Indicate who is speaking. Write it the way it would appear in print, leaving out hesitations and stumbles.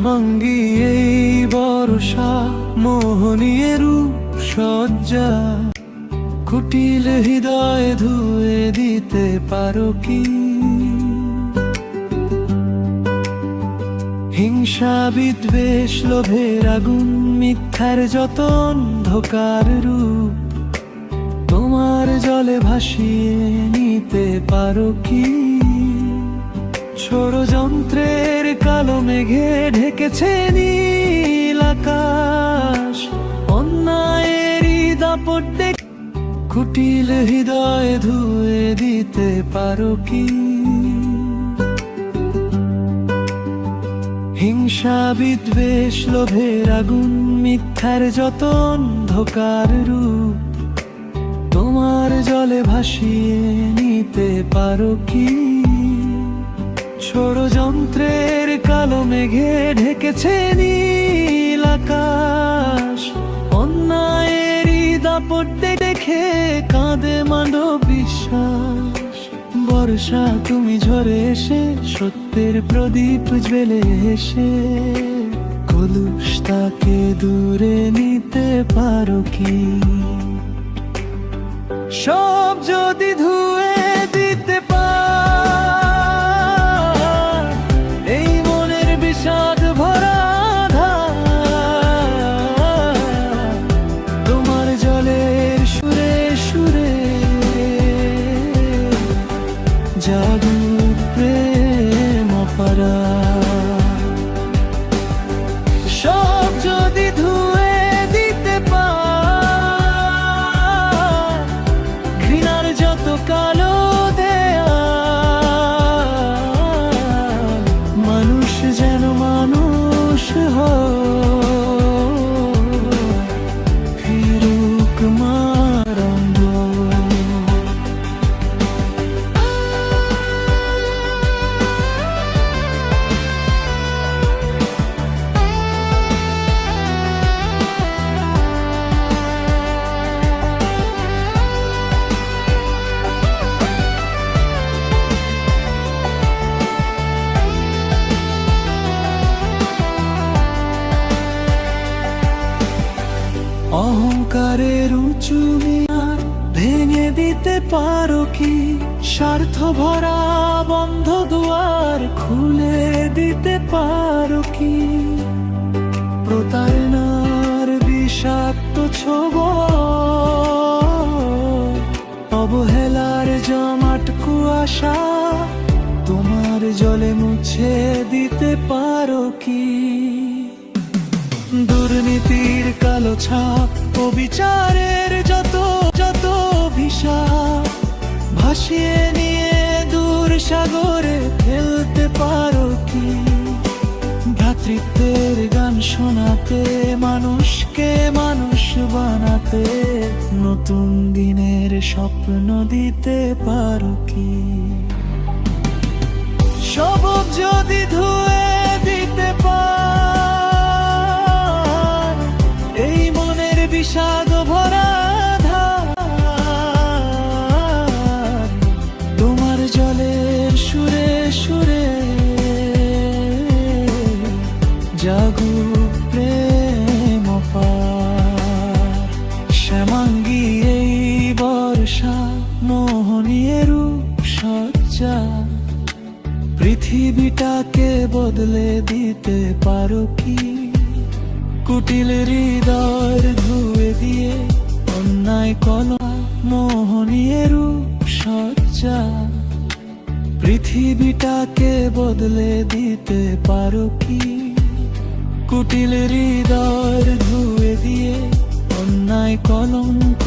Speaker 1: শ্যামাঙ্গী এই বর্ষা, মোহনীয় রূপ সজ্জা, কুটিল হৃদয় ধুয়ে দিতে পারো কি? হিংসা বিদ্বেষ লোভের আগুন, মিথ্যার যত অন্ধকার রূপ, তোমার জলে ভাসিয়ে নিতে পারো কি? ষড়যন্ত্রের কালো মেঘে ঢেকেছে নীল আকাশ, অন্যায়েরই দাপট দেখে কুটিল হৃদয় ধুয়ে দিতে পারো কি? হিংসা বিদ্বেষ লোভের আগুন, মিথ্যার যত অন্ধকার রূপ, তোমার জলে ভাসিয়ে নিতে পারো কি? ষড়যন্ত্রের কালো মেঘে ঢেকেছে নীল আকাশ, অন্যায়েরই দাপট দেখে কাঁদে মানব বিশ্বাস। বর্ষা তুমি ঝরে এসে সত্যের প্রদীপ জ্বেলে এসে, কলুষ তাকে দূরে নিতে পারো কি? সব যদি ধুয়ে দিতে পার, এই মনের বিষাদ ভরা ধার, তোমার জলের সুরে সুরে জাগুক প্রেম অপার। সব যদি ধুয়ে দিতে পার, ঘৃণার যত কালো দেয়াল, মানুষ যেন মানুষ হয়, ফিরুক মারঙ্গ। অহংকারের উঁচু মিনার ভেঙে দিতে পারো কি? স্বার্থ ভরা বন্ধ দুয়ার খুলে দিতে পারো কি? প্রতারণার বিষাক্ত ছোবল, অবহেলার জমাট কুয়াশা, তোমার জলে মুছে দিতে পারো কি? দুর্নীতির কালো ছাপ, অবিচারের যত যত অভিশাপ, ভাসিয়ে নিয়ে দূর সাগরে ফেলতে পারো কি? ভ্রাতৃত্বের গান শোনাতে, মানুষকে মানুষ বানাতে, নতুন দিনের স্বপ্ন দিতে পারো কি? সব যদি ধুয়ে দিতে পার, এই মনের বিষাদ ভরা ধার, তোমার জলের সুরে সুরে জাগুক প্রেম অপার। শ্যামাঙ্গী এই বর্ষা, মোহনীয় রূপ সজ্জা, পৃথিবীটাকে বদলে দিতে পারো কি? কুটিল হৃদয় ধুয়ে দিয়ে অন্যায় কলঙ্ক, মোহনীয় রূপ সজ্জা, পৃথিবীটাকে বদলে দিতে পারো কি? কুটিল হৃদয় ধুয়ে দিয়ে অন্যায় কলঙ্ক